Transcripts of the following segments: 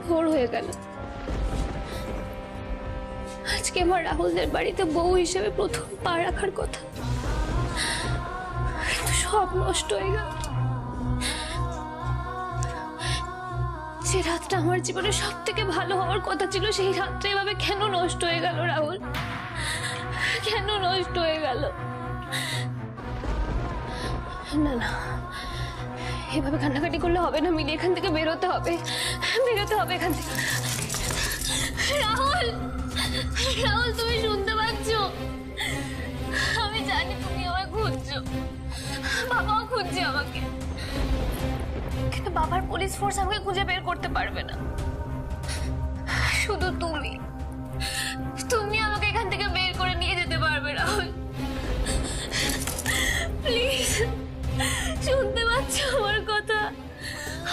ভোর হয়ে গেল। আজকে আমার রাহুলদের বাড়িতে বউ হিসেবে প্রথম পা রাখার কথা, কিন্তু সব নষ্ট হয়ে গেল। যে রাতটা আমার জীবনে সব থেকে ভালো হওয়ার কথা ছিল, সেই রাতটা এভাবে কেন নষ্ট হয়ে গেল রাহুল? কেন নষ্ট হয়ে গেল? না না, এভাবে কান্নাকাটি করলে হবে না মিলি, এখান থেকে বেরোতে হবে, বেরোতে হবে এখান থেকে। রাহুল, রাহুল তুমি শুনতে পাচ্ছ? আমি জানি তুমি আমায় খুঁজছো, বাবাও খুঁজছে আমাকে, কিন্তু বাবার পুলিশ ফোর্স আমাকে খুঁজে বের করতে পারবে না। শুধু তুমি, তুমি আমাকে এখান থেকে বের করে নিয়ে যেতে পারবে রাহুল। প্লিজ, শুনতে পাচ্ছ আমার কথা?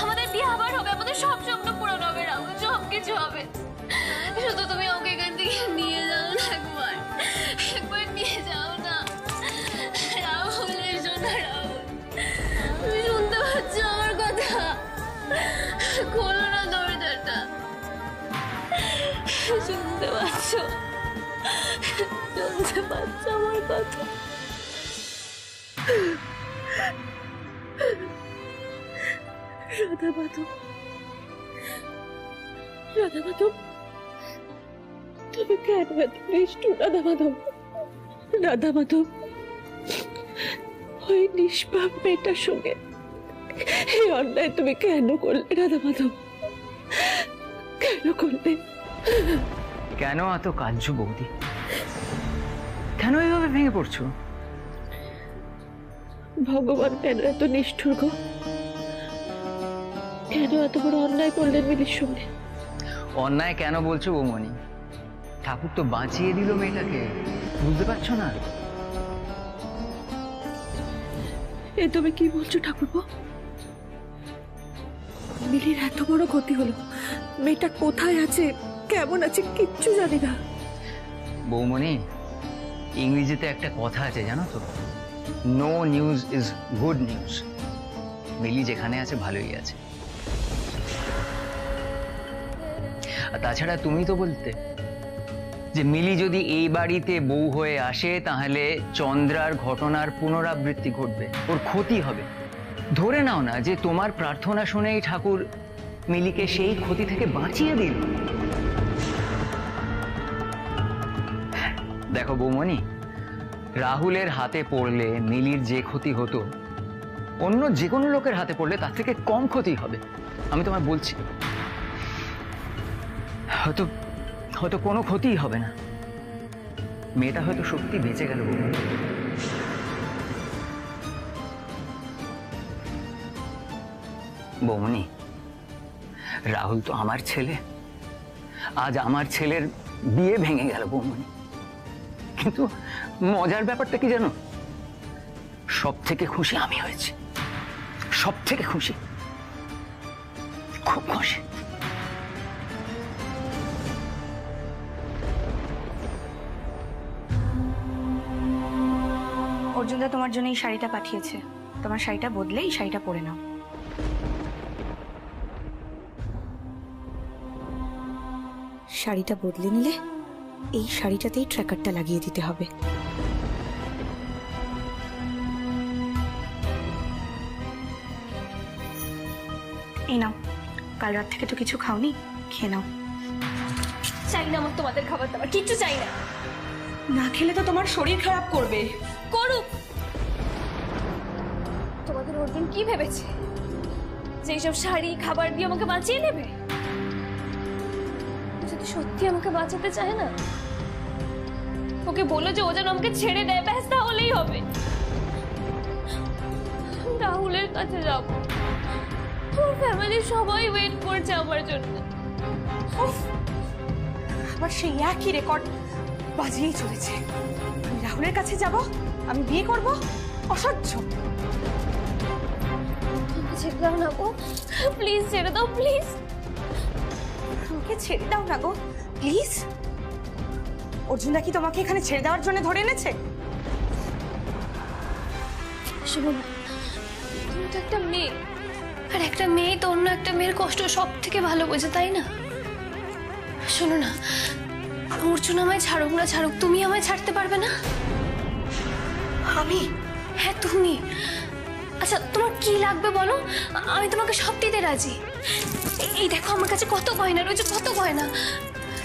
আমাদের বিয়ে আবার হবে, আমাদের সব স্বপ্ন পূরণ হবে রাহুল, সব কিছু হবে। শুধু তুমি ওকে এখান থেকে নিয়ে যাও না, একবার একবার নিয়ে যাও না রাহুল, এসো না রাহুল, তুমি শুনতে পাচ্ছ আমার কথা? খোলো না দরজাটা, শুনতে পাচ্ছ? শুনতে পাচ্ছ আমার কথা? রাধা মাধব, রাধা মাধব, তুমি কেন এত নিষ্ঠুর? রাধা মাধব, রাধা মাধব, ওই নিষ্পাপ মেয়েটার সঙ্গে এই অন্যায় তুমি কেন করলে? রাধা মাধব, কেন করলে? কেন এত কাঁদছো বৌদি? কেন এইভাবে ভেঙে পড়ছো? ভগবান কেন এত নিষ্ঠুর গো? কেন এত বড় অন্যায় করলেন মিলির সঙ্গে? অন্যায় কেন বলছো বৌমণি? ঠাকুর তো বাঁচিয়ে দিল মেয়েটাকে, বুঝতে পারছো না? এ তুমি কি বলছো ঠাকুরপো? মিলির এত বড় ক্ষতি হলো, মেয়েটা কোথায় আছে, কেমন আছে, কিচ্ছু জানি না। বৌমণি, ইংরেজিতে একটা কথা আছে জানো তো, no news is good news. Mili যেখানে আছে ভালোই আছে। আর তাছাড়া তুমি তো বলতে যে মিলি যদি এই বাড়িতে বউ হয়ে আসে তাহলে চন্দ্রার ঘটনার পুনরাবৃত্তি ঘটবে, ওর ক্ষতি হবে। ধরে নাও না যে তোমার প্রার্থনা শুনেই ঠাকুর মিলিকে সেই ক্ষতি থেকে বাঁচিয়ে দিল। দেখো বৌমণি, রাহুলের হাতে পড়লে মিলির যে ক্ষতি হতো অন্য যে কোনো লোকের হাতে পড়লে তার থেকে কম ক্ষতি হবে, আমি তোমায় বলছি। হয়তো হয়তো কোনো ক্ষতিই হবে না, মেয়েটা হয়তো সত্যি বেঁচে গেল। বৌমণি, রাহুল তো আমার ছেলে, আজ আমার ছেলের বিয়ে ভেঙে গেল বৌমণি, কিন্তু মজার ব্যাপারটা কি জানো? সব থেকে খুশি আমি হয়েছি, সব থেকে খুশি, খুব খুশি। অর্জুনদা তোমার জন্য এই শাড়িটা পাঠিয়েছে, তোমার শাড়িটা বদলে এই শাড়িটা পরে নাও। শাড়িটা বদলে নিলে এই শাড়িটাতেই ট্র্যাকারটা লাগিয়ে দিতে হবে। এই নাও, কাল রাত থেকে তো কিছু খাওনি, খেয়ে নাও। চাই না আমার তোমাদের খাবার দাবার, কিচ্ছু চাই না। না খেলে তো তোমার শরীর খারাপ করবে। করুক। তোমাদের অর্জুন কি ভেবেছে যে এইসব শাড়ি খাবার দিয়ে আমাকে বাঁচিয়ে নেবে? যদি সত্যি আমাকে বাঁচাতে চায় না, ওকে বলো যে ও যেন আমাকে ছেড়ে দেয়, ব্যাস তাহলেই হবে। রাহুলের কাছে যাব, আমার ফ্যামিলির সবাই ওয়েট করছে আমার জন্য। আবার সেই একই রেকর্ড বাজিয়েই চলেছে। আমি রাহুলের কাছে যাব, আমি বিয়ে করব, অসহ্য। আমাকে ছেড়ে দাও না গো, প্লিজ ছেড়ে দাও, প্লিজ। আমাকে ছেড়ে দাও না গো, প্লিজ। অর্জুনদা কি তোমাকে এখানে ছেড়ে দেওয়ার জন্য ধরে এনেছে? শোনো না, তুমি তো একটা মেয়ে, আর একটা মেয়ে তো অন্য একটা মেয়ের কষ্ট সব থেকে ভালো বোঝে, তাই না? শোনো না, অর্জুন আমায় ছাড়ুক না ছাড়ুক, তুমি আমায় ছাড়তে পারবে না? আমি? হ্যাঁ তুমি। আচ্ছা তোমার কি লাগবে বলো, আমি তোমাকে সব দিতে রাজি। এই দেখো আমার কাছে কত গয়না রয়েছে, কত গয়না।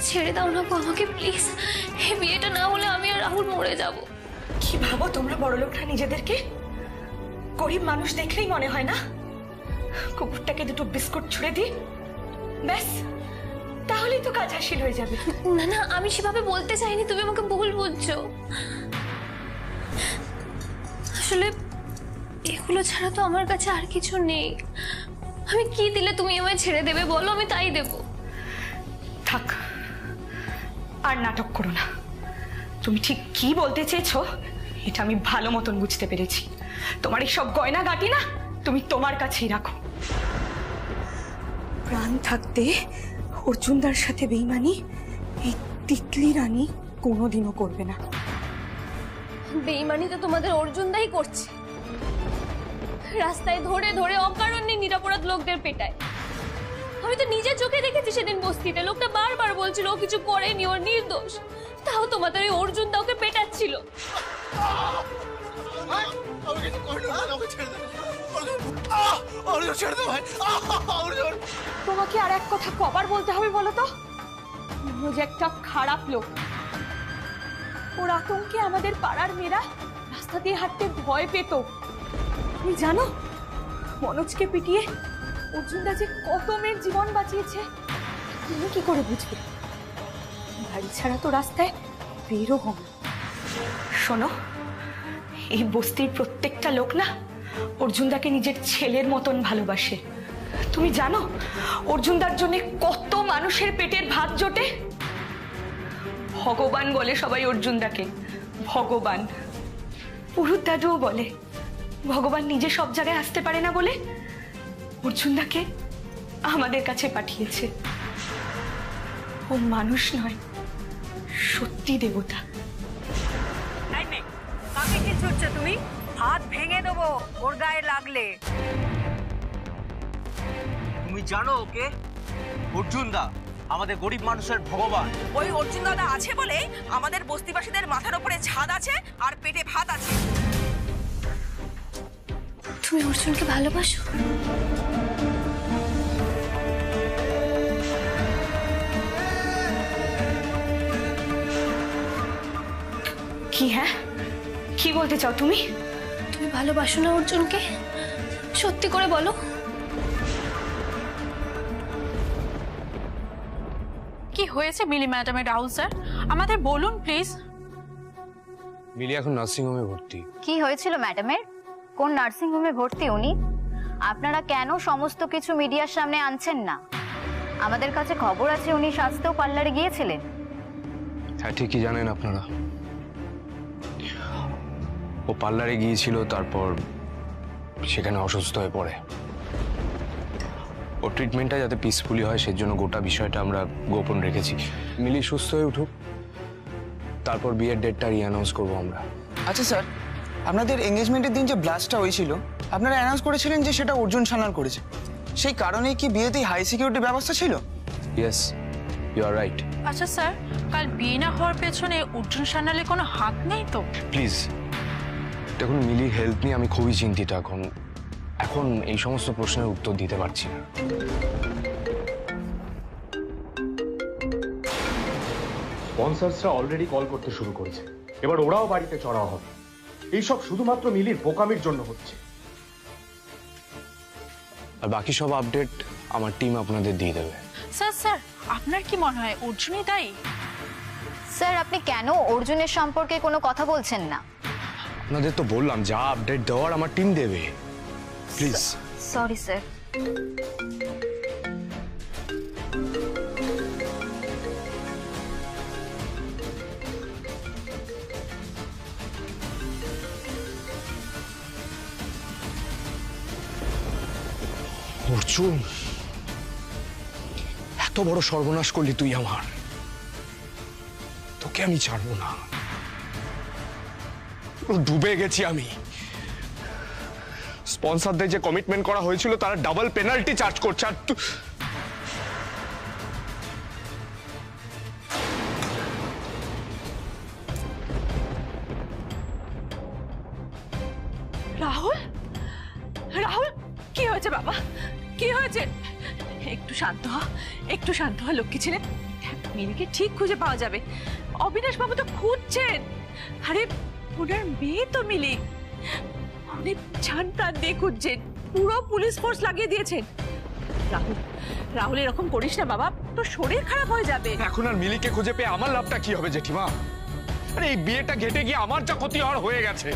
ছেড়ে দাও না গো আমাকে প্লিজ। এই বিয়েটা না হলে আমি আর রাহুল মরে যাব। কি ভাবো তোমরা বড়লোকরা নিজেদেরকে? গরিব মানুষ দেখলেই মনে হয় না কুকুরটাকে দুটো বিস্কুট ছুঁড়ে দিই, ব্যাস তাহলেই তো কাজ হাসিল হয়ে যাবে। না না, আমি সেভাবে বলতে চাইনি, তুমি আমাকে ভুল বুঝছো। আসলে এগুলো ছাড়া তো আমার কাছে আর কিছু নেই। আমি কি দিলে তুমি আমায় ছেড়ে দেবে বলো, আমি তাই দেব। থাক, আর নাটক করো না। তুমি ঠিক কি বলতে চেয়েছো এটা আমি ভালো মতন বুঝতে পেরেছি। তোমার এই সব গয়না গাটি না তুমি তোমার কাছেই রাখো। প্রাণ থাকতে অর্জুনদার সাথে বেইমানি এই তিতলি রানী কোনোদিনও করবে না। বেইমানি তো তোমাদের অর্জুনদাই করছে, রাস্তায় ধরে ধরে অকারণে নিরাপরাধ লোকদের পেটায়। আমি তো নিজের চোখে দেখেছি সেদিন বস্তিতে, লোকটা বারবার বলছিল ও কিছু করেনি, ওর নির্দোষ। তাও তোমাদের ওই অর্জুন দা ওকে পেটাচ্ছিল। তোমাকে আর এক কথা কবার বলতে হবে বলো তো? মনোজ একটা খারাপ লোক। ওর আতঙ্কে আমাদের পাড়ার মেয়েরা রাস্তা দিয়ে হাঁটতে ভয় পেত। তুমি জানো মনোজকে পিটিয়ে অর্জুনদা যে কত মেয়ের জীবন বাঁচিয়েছে, তুমি কি করে বুঝবে? বাড়ি ছাড়া তো রাস্তায় বেরো হো না। শোনো, এই বস্তির প্রত্যেকটা লোক না অর্জুনদাকে নিজের ছেলের মতন ভালোবাসে। তুমি জানো অর্জুনদার জন্য কত মানুষের পেটের ভাত জোটে? ভগবান বলে সবাই অর্জুনদাকে, ভগবান। পুরুত দাদুও বলে ভগবান নিজে সব জায়গায় আসতে পারে না বলে অর্জুনদাকে আমাদের কাছে পাঠিয়েছে। ও মানুষ নয়, সত্যি দেবতা। কাকে কি ছুটছে তুমি? হাত ভেঙে দেবো ওর গায়ে লাগলে। তুমি জানো ওকে? অর্জুন দা আমাদের গরিব মানুষের ভগবান। ওই অর্জুন দাদা আছে বলে আমাদের বস্তিবাসীদের মাথার উপরে ছাদ আছে আর পেটে ভাত আছে। তুমি অর্জুনকে ভালোবাসো? কি? হ্যাঁ, কি বলতে চাও তুমি? তুমি ভালোবাসো না অর্জুনকে? সত্যি করে বলো। কি হয়েছে মিলি ম্যাডামের? রাহুল স্যার আমাদের বলুন প্লিজ। মিলি এখন নার্সিং হোমে ভর্তি। কি হয়েছিল ম্যাডামের? কোন নার্সিং হোমে ভর্তি উনি? আপনারা কেন সমস্ত কিছু মিডিয়ার সামনে আনছেন না? আমাদের কাছে খবর আছে উনি স্বাস্থ্য পার্লারে গিয়েছিলেন। হ্যাঁ, ঠিকই জানেন আপনারা। ও পার্লারে গিয়েছিল, তারপর সেখানে অসুস্থ হয়ে পড়ে। ওর ট্রিটমেন্টটা যাতে পিসফুলি হয় সেজন্য গোটা বিষয়টা আমরা গোপন রেখেছি। মিলি সুস্থ হয়ে উঠুক, তারপর বিয়ের ডেটটা রিঅ্যানাউন্স করবো আমরা। আচ্ছা স্যার, আপনাদের এঙ্গেজমেন্টের দিন যে ব্লাস্টটা হয়েছিল আপনারা অ্যানাউন্স করেছিলেন যে সেটা অর্জুন সান্যাল করেছে। সেই কারণেই কি বিয়েতেই হাই সিকিউরিটি ব্যবস্থা ছিল? Yes, you are right. আচ্ছা স্যার, কাল বিয়ে না হওয়ার পেছনে অর্জুন সান্যালের কোনো হাত নেই তো? প্লিজ দেখুন, মিলির হেলথ নিয়ে আমি খুবই চিন্তিত। এখন এই সমস্ত প্রশ্নের উত্তর দিতে পারছি না। স্পন্সরসরা অলরেডি কল করতে শুরু করেছে, এবার ওরাও বাড়িতে চড়াও হবে। এইসব শুধুমাত্র মিলির বোকামির জন্য হচ্ছে। আর বাকি সব আপডেট আমার টিম আপনাদের দিয়ে দেবে। স্যার স্যার আপনার কি মনে হয় অর্জুনই দায়ী? স্যার আপনি কেন অর্জুনের সম্পর্কে কোনো কথা বলছেন না? আপনাদের তো বললাম যা আপডেট দেওয়ার আমার টিম দেবে। প্লিজ। Sorry sir. অর্জুন, এত বড় সর্বনাশ করলি তুই আমার। তোকে আমি ছাড়বো না। ডুবে গেছি আমি। স্পন্সরদের যে কমিটমেন্ট করা হয়েছিল তারা ডাবল পেনাল্টি চার্জ করছে। আর রাহুল, রাহুল, কি হয়েছে বাবা? কি হয়েছে? একটু শান্ত হ, একটু শান্ত হ লক্ষ্মী ছেলে। মিলিকে ঠিক খুঁজে পাওয়া যাবে। অবিনাশ বাবু তো খুঁজছেন। আরে ওনার মেয়ে তো মিলি, উনি জান প্রাণ দিয়ে খুঁজছেন, পুরো পুলিশ ফোর্স লাগিয়ে দিয়েছেন। রাহুল, রাহুল এরকম করিস না বাবা, তোর শরীর খারাপ হয়ে যাবে। এখন আর মিলিকে খুঁজে পেয়ে আমার লাভটা কি হবে জেঠিমা? আরে এই বিয়েটা ঘেটে গিয়ে আমার যা ক্ষতি হওয়ার হয়ে গেছে,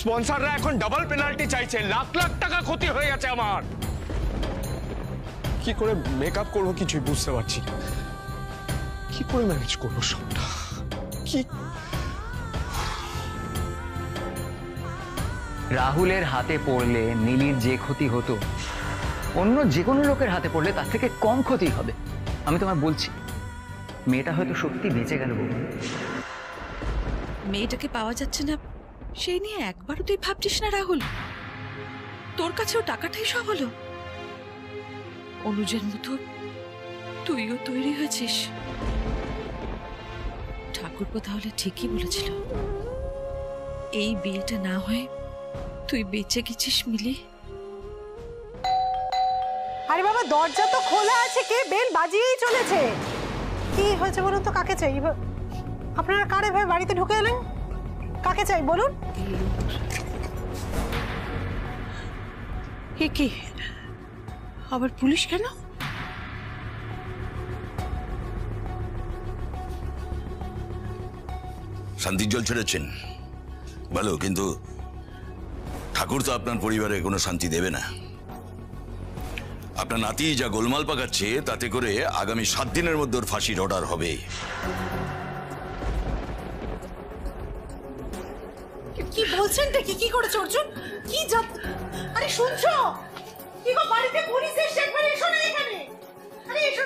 স্পন্সররা এখন ডাবল পেনাল্টি চাইছে, লাখ লাখ টাকা ক্ষতি হয়ে গেছে আমার। কি করে মেকআপ করবো কিছুই বুঝতে পারছি না, কি করে ম্যানেজ করবো সবটা। কি রাহুলের হাতে পড়লে নীলির যে ক্ষতি হতো, অন্য যে কোনো লোকের হাতে পড়লে তার থেকে কম ক্ষতি হবে। আমি তোমায় বলছি, মেয়েটা হয়তো সত্যি বেঁচে গেল। বউ, মেয়েটাকে পাওয়া যাচ্ছে না সেই নিয়ে একবারও তুই ভাবছিস না রাহুল? তোর কাছেও টাকাটাই সব হলো। অনুজের মতো তুইও তৈরি হয়েছিস। ঠাকুরপো তাহলে ঠিকই বলেছিল, এই বিয়েটা না হয়ে তুই বেঁচে গেছিস মিলি। আরে বাবা, দরজা তো খোলা আছে, কে বেল বাজিয়েই চলেছে। কি হয়েছে বলুন তো? কাকে চাই? আপনারা কারে ভাই বাড়িতে ঢুকে এলেন? কাকে চাই বলুন? কি আবার পুলিশ কেন? শান্তির জল ছেড়েছেন ভালো, কিন্তু ঠাকুর তো আপনার পরিবারে কোনো শান্তি দেবে না। আপনার নাতি যা গোলমাল পাকাচ্ছে, তাতে করে আগামী 7 দিনের মধ্যে ওর ফাঁসির অর্ডার হবে। কি বলছেন? কি করেছে অর্জুন? কি জাত? আরে শুনছো? কি গো, বাড়িতে পুলিশ এসে একবার এসো না এখানে। আরে এসো।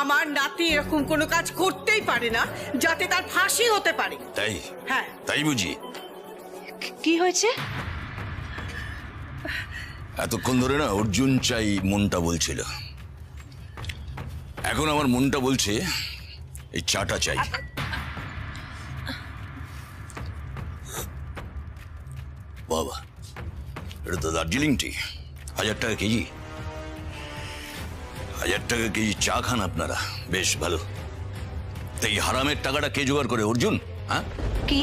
আমার নাতি এরকম কোনো কাজ করতেই পারে না যাতে তার ফাঁসি হতে পারে। তাই? হ্যাঁ। তাই বুঝি? কি হয়েছে? এতক্ষণ ধরে না অর্জুন চাই মনটা বলছিল, এখন আমার মনটা বলছে এই চাটা চাই। বাবা, এটা তো দার্জিলিং টি, 1000 টাকা কেজি। 1000 টাকা কেজি চা খান আপনারা, বেশ ভালো। তো এই হারামের টাকাটা কে জোগাড় করে? অর্জুন? হ্যাঁ, কি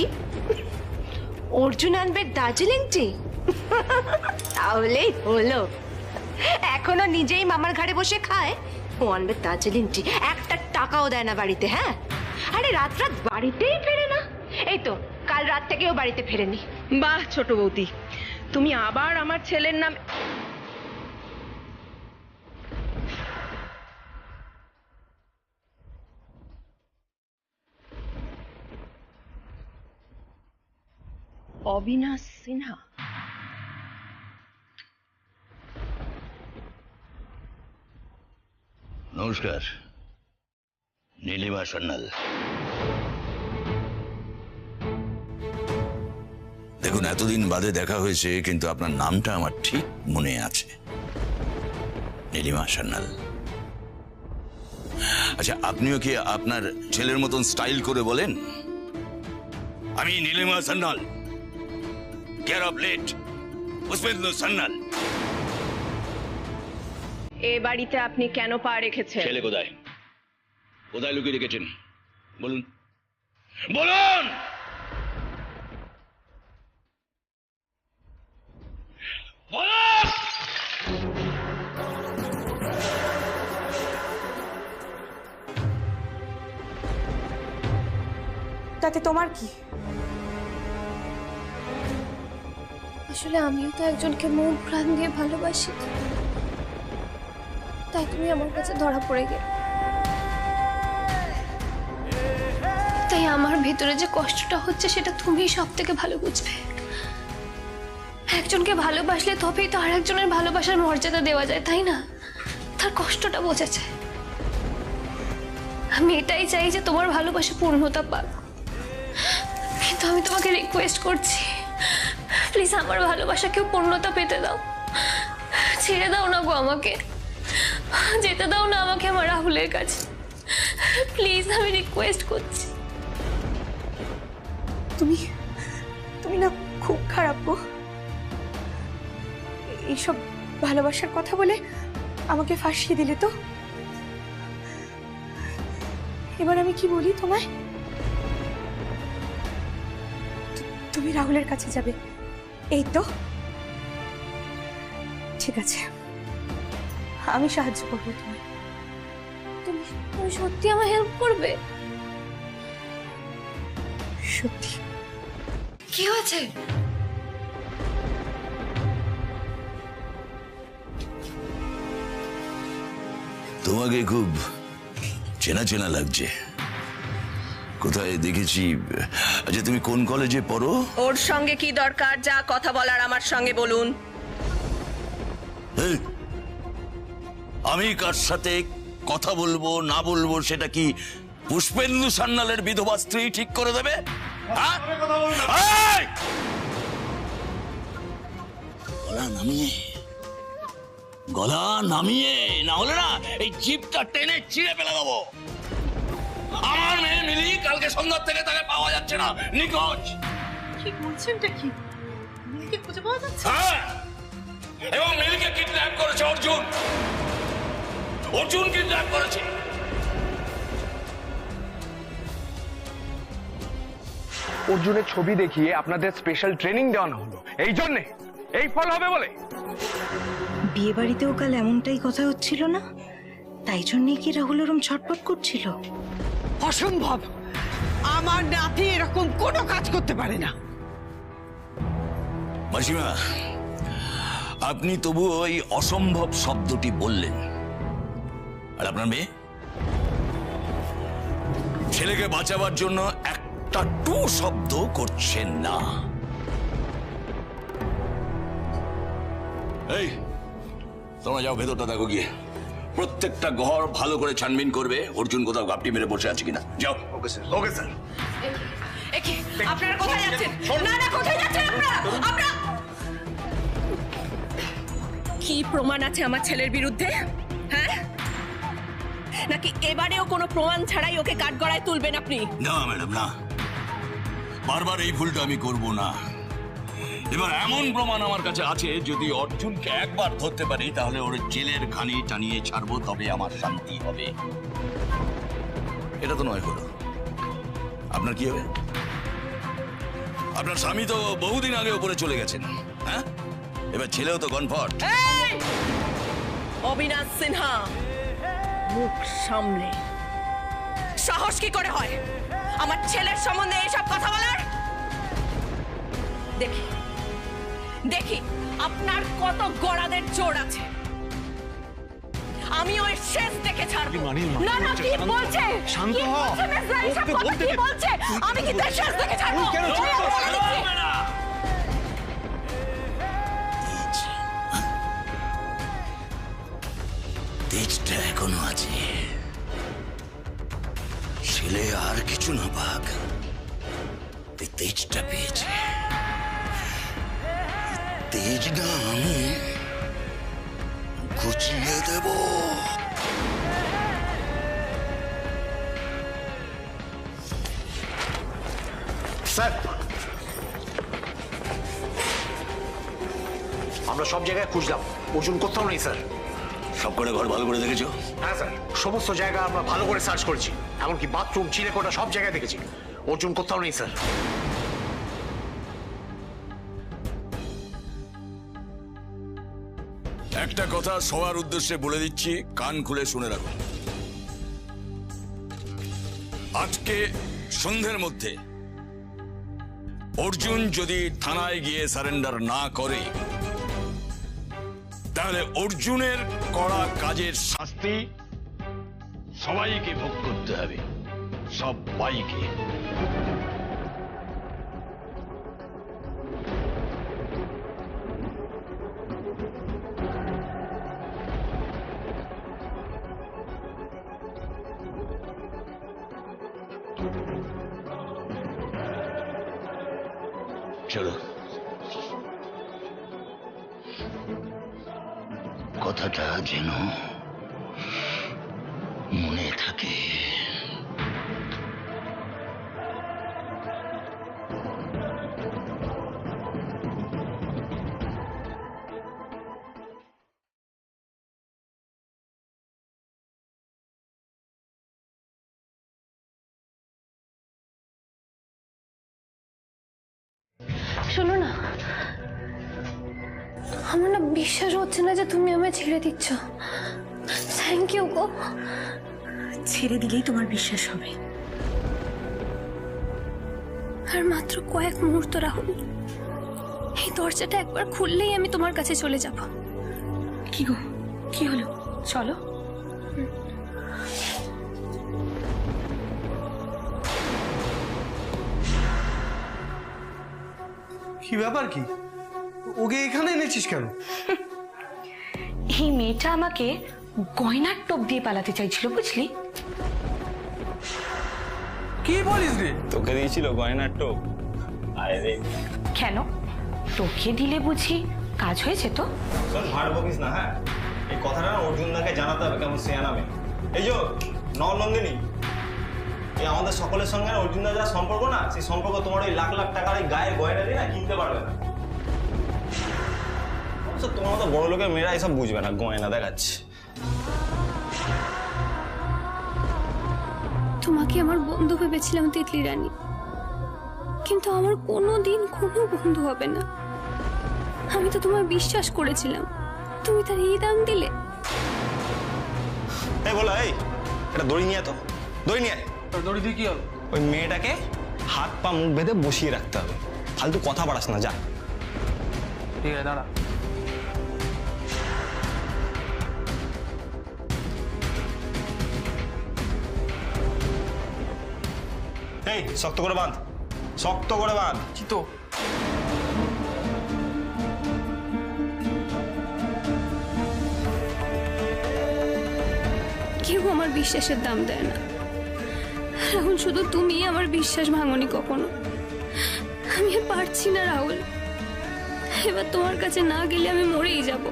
অর্জুন আনবে দার্জিলিং টি? তাহলেই হলো। এখনো নিজেই মামার ঘাড়ে বসে খায়, ও আনবে দার্জিলিং টি। একটা টাকাও দেয় না বাড়িতে। হ্যাঁ, আরে রাত বাড়িতেই ফেরে না। এই তো কাল রাত থেকেও বাড়িতে ফেরেনি। বাহ ছোট বৌদি, তুমি আবার আমার ছেলের নাম। অবিনাশ সিনহা? নমস্কার, নীলিমা সান্যাল। দেখুন, এতদিন বাদে দেখা হয়েছে, কিন্তু আপনার নামটা আমার ঠিক মনে আছে, নীলিমা সান্যাল। আচ্ছা, আপনিও কি আপনার ছেলের মতন স্টাইল করে বলেন, আমি Nilima Sanyal, care of late Pushpendu Sanyal? এ বাড়িতে আপনি কেন পা রেখেছেন? ছেলে কোথায়? কোথায় লুকিয়ে রেখেছেন বলুন, বলুন। তাতে তোমার কি? আসলে আমিও তো একজনকে মন প্রাণ দিয়ে ভালোবাসি, তাই তুমি আমার কাছে ধরা পড়ে গেলে। তাই আমার ভেতরে যে কষ্টটা হচ্ছে সেটা তুমিই সব থেকে ভালো বুঝবে। একজনকে ভালোবাসলে তবেই তো আর একজনের ভালোবাসার মর্যাদা দেওয়া যায়, তাই না? তার কষ্টটা বোঝা যায়। আমি এটাই চাই যে তোমার ভালোবাসা পূর্ণতা পাক, কিন্তু আমি তোমাকে রিকোয়েস্ট করছি, প্লিজ আমার ভালোবাসাকেও পূর্ণতা পেতে দাও, ছেড়ে দাও না গো আমাকে, যেতে দাও না আমাকে আমার রাহুলের কাছে, প্লিজ আমি রিকোয়েস্ট করছি। তুমি তুমি না খুব খারাপ গো, এইসব ভালোবাসার কথা বলে আমাকে ফাঁসিয়ে দিলে তো। এবার আমি কি বলি তোমায়? তুমি রাহুলের কাছে যাবে, এই তো? ঠিক আছে, আমি সাহায্য করবো তোমায়। তুমি তুমি সত্যি আমার হেল্প করবে? সত্যি। কি হয়েছে? তোমাকে খুব চেনা চেনা লাগছে, কোথায় দেখেছি। আচ্ছা, তুমি কোন কলেজে পড়ো? ওর সঙ্গে কি দরকার? যা কথা বলার আমার সঙ্গে বলুন। এই, আমি কার সাথে কথা বলবো না বলবো সেটা কি পুষ্পেন্দু সান্যালের বিধবা স্ত্রী ঠিক করে দেবে? হ্যাঁ? এই! গলা নামিয়ে, গলা নামিয়ে, না হলে না এই জিপটা টেনে ছিঁড়ে ফেলে দেবো। আমার মেয়ে মিলি কালকে সন্ধ্যার থেকে তাকে পাওয়া যাচ্ছে না, নিখোঁজ। কি বলছেনটা কি? মিলিকে খুঁজে পাওয়া যাচ্ছে? হ্যাঁ, এবং মিলিকে কিডন্যাপ করেছে অর্জুন। অর্জুন কিডন্যাপ করেছে। অর্জুনের ছবি দেখিয়ে আপনাদের স্পেশাল ট্রেনিং দেওয়ানো হলো, এই জন্যে এই ফল হবে বলে। বিয়ে বাড়িতেও কাল এমনটাই কথা হচ্ছিল না? তাই জন্যই কি রাহুল ওরম ছটপট করছিল? অসম্ভব, আমার নাতি এরকম কোনো কাজ করতে পারে না। মাসিমা, আপনি তবু ওই অসম্ভব শব্দটি বললেন, আর আপনার মেয়ে ছেলেকে বাঁচাবার জন্য একটা টু শব্দ করছেন না। এই, তোমরা যাও ভেতরটা দেখো গিয়ে, প্রত্যেকটা ঘর ভালো করে ছানবিন করবে, অর্জুন কোথাও গাপটি মেরে বসে আছে কিনা। যাও। Okay sir. Okay sir. আপনারা কোথায় যাচ্ছেন? না না, কোথায় যাচ্ছেন আপনারা? আপনারা কি প্রমাণ আছে আমার ছেলের বিরুদ্ধে? হ্যাঁ, নাকি এবারেও কোনো প্রমাণ ছাড়াই ওকে কাঠগড়ায় তুলবেন আপনি? না ম্যাডাম, না, বারবার এই ভুলটা আমি করব না। এবার এমন প্রমাণ আমার কাছে আছে, যদি অর্জুনকে একবার ধরতে পারি তাহলে ওর জেলের ঘানি টানিয়ে ছাড়বো, তবে আমার শান্তি হবে। এটা তো নয় হলো। আপনার কি হবে? আপনার স্বামী তো বহুদিন আগে উপরে চলে গেছেন, হ্যাঁ? এবার ছেলেও তো কনফার্ট। অবিনাশ সিনহা, মুখ সামলে। সাহস কি করে হয় আমার ছেলের সম্বন্ধে এসব কথা বলার? দেখি দেখি আপনার কত গড়াদের জোর আছে। আমি ওই শেষ দেখে ছাড়বো। না না, কি বলছে? শান্ত হ। কি বলছে? আমি কি তার শেষ দেখে ছাড়বো? তেজটা এখনো আছে, ছেলে আর কিছু না পাক, এই তেজটা পেয়েছে। তেজটা আমি গুছিয়ে দেব। স্যার, আমরা সব জায়গায় খুঁজলাম, অর্জুন কোথাও নেই স্যার। সব করে ঘর ভালো করে দেখেছো? হ্যাঁ স্যার, সমস্ত জায়গা আমরা ভালো করে সার্চ করেছি, এমনকি বাথরুম, চিলেকোঠা সব জায়গায় দেখেছি। অর্জুন কোথাও নেই স্যার। একটা কথা সবার উদ্দেশ্যে বলে দিচ্ছি, কান খুলে শুনে রাখুন। আজকে সন্ধ্যের মধ্যে অর্জুন যদি থানায় গিয়ে সারেন্ডার না করে, তাহলে অর্জুনের করা কাজের শাস্তি সবাইকে ভোগ করতে হবে, সবাইকে। চলো। কথাটা যেন মনে থাকে। শোনো না, আমার না বিশ্বাস হচ্ছে না যে তুমি আমায় ছেড়ে দিচ্ছ। থ্যাংক ইউ গো। ছেড়ে দিলেই তোমার বিশ্বাস হবে। আর মাত্র কয়েক মুহূর্ত রাহুল, এই দরজাটা একবার খুললেই আমি তোমার কাছে চলে যাব। কি গো, কি হলো? চলো। কি ব্যাপার, কি ওকে এখানে এনেছিস কেন? এই মেয়েটা আমাকে গয়নার টোপ দিয়ে পালাতে চাইছিল, বুঝলি? কি বলিস রে? তোকে দিয়েছিল গয়নার টোপ? আরে কেন, তোকে দিলে বুঝি কাজ হয়েছে? তো শোন, ভাড় বকিস না। হ্যাঁ, এই কথাটা অর্জুন দাকে জানাতে হবে, কেমন সেয়ানা মেয়ে। এই যে নন্দিনী, এই আমাদের সকলের সঙ্গে অর্জুন দা যা সম্পর্ক না, সেই সম্পর্ক তোমার ওই লাখ লাখ টাকার এই গায়ের গয়না দিয়ে না কিনতে পারবে না। তোমার মতো বড় লোকের মেয়েরা এসব বুঝবে না, গয়না দেখাচ্ছে। তোমাকে আমার বন্ধু ভেবেছিলাম তিতলি রানী, কিন্তু আমার কোনোদিন কোনো বন্ধু হবে না। আমি তো তোমায় বিশ্বাস করেছিলাম, তুমি তার এই দাম দিলে। এই বলো, এই এটা দড়ি নিয়ে, তো দড়ি নিয়ে। দড়ি দিয়ে কি হবে? ওই মেয়েটাকে হাত পা মুখ বেঁধে বসিয়ে রাখতে হবে। ফালতু কথা বাড়াস না, যা। ঠিক আছে, দাঁড়া। এই শক্ত করে বাঁধ, শক্ত করে বাঁধ। কি তো কেউ আমার বিশ্বাসের দাম দেয় না রাহুল, শুধু তুমি আমার বিশ্বাস ভাঙনি কখনো। আমি আর পারছি না রাহুল, এবার তোমার কাছে না গেলে আমি মরেই যাব।